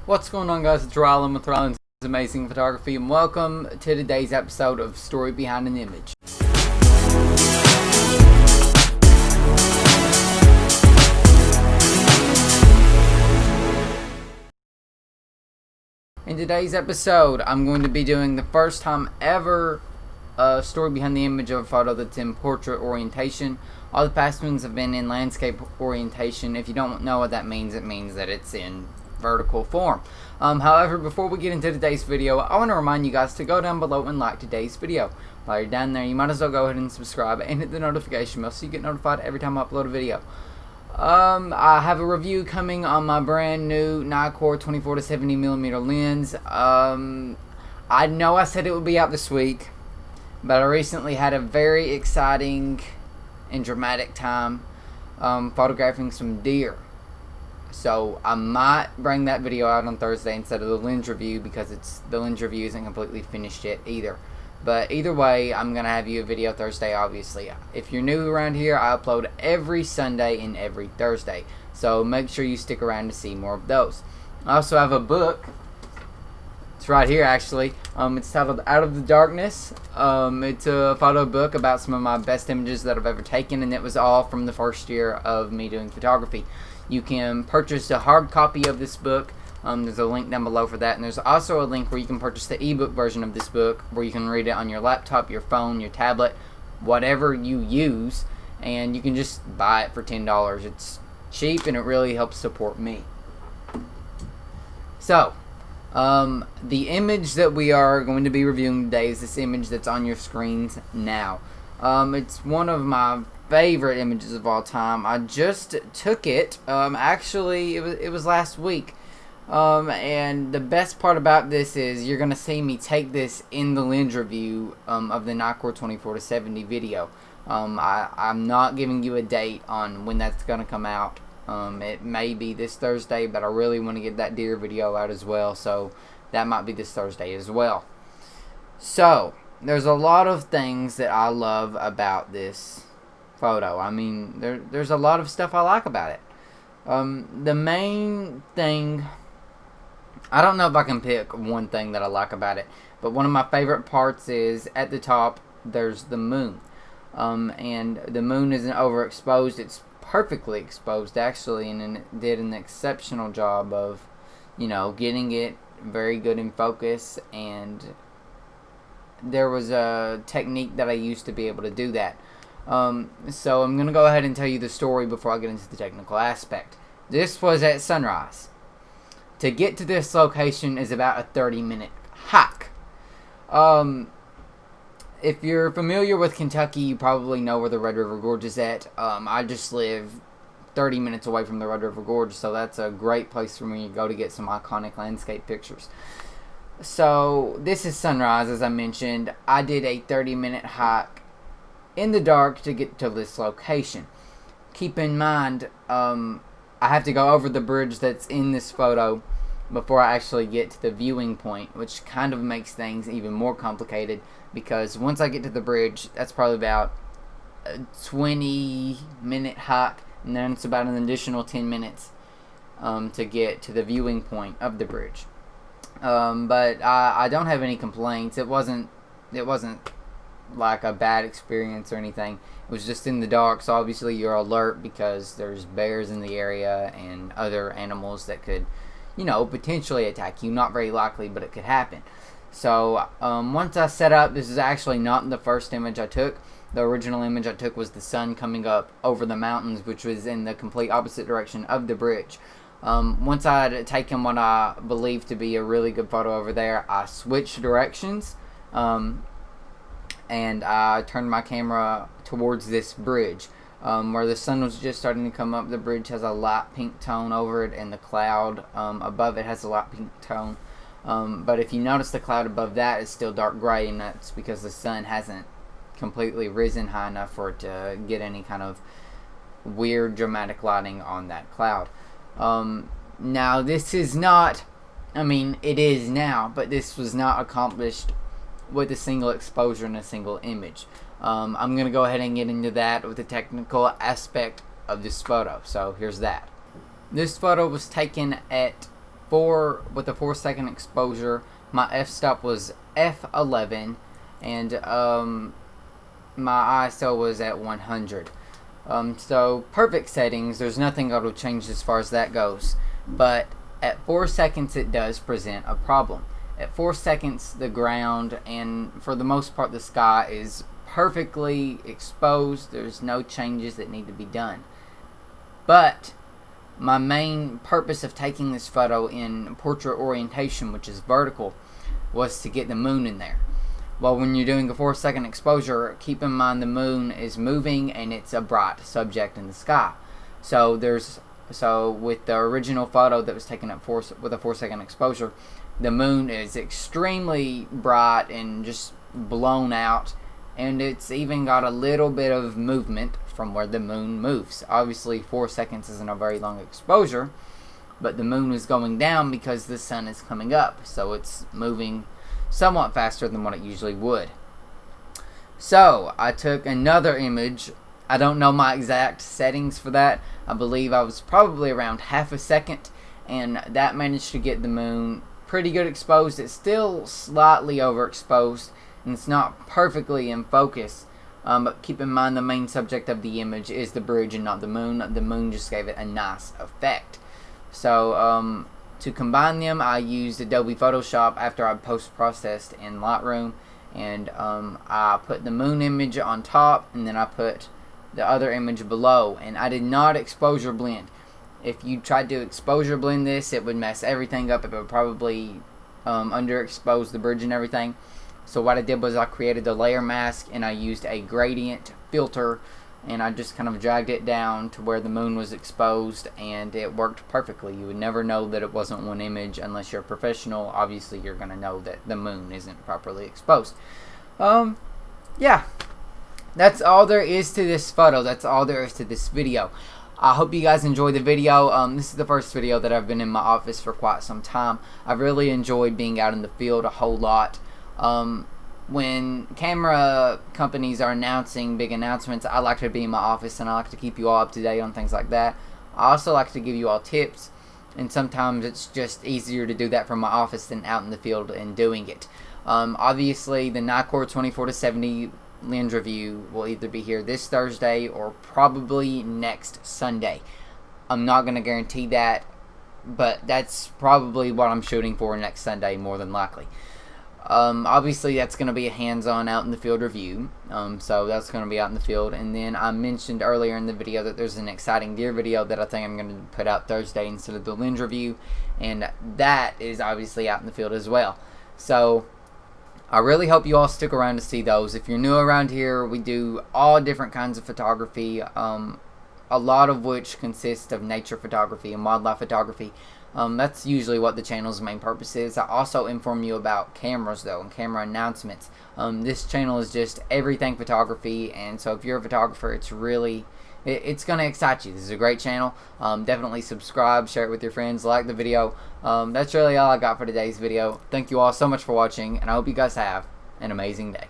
What's going on, guys? It's Rylan with Rylan's Amazing Photography, and welcome to today's episode of Story Behind an Image. In today's episode, I'm going to be doing the first time ever story behind the image of a photo that's in portrait orientation. All the past ones have been in landscape orientation. If you don't know what that means, it means that it's in vertical form. However, before we get into today's video, I want to remind you guys to go down below and like today's video. While you're down there, you might as well go ahead and subscribe and hit the notification bell so you get notified every time I upload a video. I have a review coming on my brand new Nikkor 24-70mm lens. I know I said it would be out this week, but I recently had a very exciting and dramatic time photographing some deer. So I might bring that video out on Thursday instead of the lens review, because the lens review isn't completely finished yet either. But either way, I'm going to have you a video Thursday, obviously. If you're new around here, I upload every Sunday and every Thursday. So make sure you stick around to see more of those. I also have a book. It's right here, actually. It's titled Out of the Darkness. It's a photo book about some of my best images that I've ever taken, and it was all from the first year of me doing photography. You can purchase a hard copy of this book. There's a link down below for that, and there's also a link where you can purchase the ebook version of this book, where you can read it on your laptop, your phone, your tablet, whatever you use, and you can just buy it for $10. It's cheap, and it really helps support me. So, the image that we are going to be reviewing today is this image that's on your screens now. It's one of my favorite images of all time. I just took it. Actually, it was last week. And the best part about this is you're gonna see me take this in the lens review of the Nikkor 24-70 video. I'm not giving you a date on when that's gonna come out. It may be this Thursday, but I really want to get that deer video out as well, so that might be this Thursday as well. So there's a lot of things that I love about this photo. I mean, there's a lot of stuff I like about it. The main thing, I don't know if I can pick one thing that I like about it, but one of my favorite parts is at the top there's the moon. And the moon isn't overexposed, it's perfectly exposed actually, and it did an exceptional job of, getting it very good in focus, and there was a technique that I used to be able to do that. So I'm going to go ahead and tell you the story before I get into the technical aspect. This was at sunrise. To get to this location is about a 30-minute hike. If you're familiar with Kentucky, you probably know where the Red River Gorge is at. I just live 30 minutes away from the Red River Gorge, so that's a great place for me to go to get some iconic landscape pictures. So this is sunrise, as I mentioned. I did a 30-minute hike in the dark to get to this location. Keep in mind, I have to go over the bridge that's in this photo before I actually get to the viewing point, which kind of makes things even more complicated, because once I get to the bridge, that's probably about a 20-minute hike, and then it's about an additional 10 minutes to get to the viewing point of the bridge. But I don't have any complaints. It wasn't like a bad experience or anything. It was just in the dark, so obviously you're alert because there's bears in the area and other animals that could, potentially attack you. Not very likely, but it could happen. So once I set up, this is actually not the first image I took. The original image I took was the sun coming up over the mountains, which was in the complete opposite direction of the bridge. Once I had taken what I believed to be a really good photo over there, I switched directions. And I turned my camera towards this bridge where the sun was just starting to come up. The bridge has a light pink tone over it, and the cloud above it has a light pink tone. But if you notice, the cloud above that is still dark gray, and that's because the sun hasn't completely risen high enough for it to get any kind of weird dramatic lighting on that cloud. Now this is not, it is now, but this was not accomplished with a single exposure in a single image. I'm going to go ahead and get into that with the technical aspect of this photo. So here's that. This photo was taken at with a 4-second exposure, my f-stop was f11, and my ISO was at 100. So perfect settings. There's nothing that will change as far as that goes. But at 4 seconds, it does present a problem. At 4 seconds, the ground and for the most part the sky is perfectly exposed. There's no changes that need to be done. But my main purpose of taking this photo in portrait orientation, which is vertical, was to get the moon in there. Well, when you're doing a 4-second exposure, keep in mind the moon is moving and it's a bright subject in the sky. So with the original photo that was taken at with a 4-second exposure, the moon is extremely bright and just blown out, and it's even got a little bit of movement from where the moon moves. Obviously 4 seconds isn't a very long exposure, but the moon is going down because the sun is coming up, so it's moving somewhat faster than what it usually would. So I took another image. I don't know my exact settings for that. I believe I was probably around half a second, and that managed to get the moon pretty good exposed. It's still slightly overexposed, and it's not perfectly in focus. But keep in mind the main subject of the image is the bridge and not the moon. The moon just gave it a nice effect. So to combine them, I used Adobe Photoshop after I post-processed in Lightroom, and I put the moon image on top, and then I put the other image below, and I did not exposure blend. If you tried to exposure blend this, it would mess everything up. It would probably underexpose the bridge and everything. So what I did was I created a layer mask, and I used a gradient filter, and I just kind of dragged it down to where the moon was exposed, and it worked perfectly. You would never know that it wasn't one image unless you're a professional. Obviously you're going to know that the moon isn't properly exposed. Yeah, that's all there is to this photo. That's all there is to this video. I hope you guys enjoyed the video. This is the first video that I've been in my office for quite some time. I've really enjoyed being out in the field a whole lot. When camera companies are announcing big announcements, I like to be in my office, and I like to keep you all up to date on things like that. I also like to give you all tips, and sometimes it's just easier to do that from my office than out in the field and doing it. Obviously the Nikkor 24-70 lens review will either be here this Thursday or probably next Sunday. I'm not going to guarantee that, but that's probably what I'm shooting for next Sunday, more than likely. Obviously that's going to be a hands-on out in the field review, so that's going to be out in the field. And then I mentioned earlier in the video that there's an exciting deer video that I think I'm going to put out Thursday instead of the lens review, and that is obviously out in the field as well. So I really hope you all stick around to see those. If you're new around here, we do all different kinds of photography, a lot of which consists of nature photography and wildlife photography. That's usually what the channel's main purpose is. I also inform you about cameras though, and camera announcements. This channel is just everything photography, and so if you're a photographer, it's going to excite you. This is a great channel. Definitely subscribe, share it with your friends, like the video. That's really all I got for today's video. Thank you all so much for watching, and I hope you guys have an amazing day.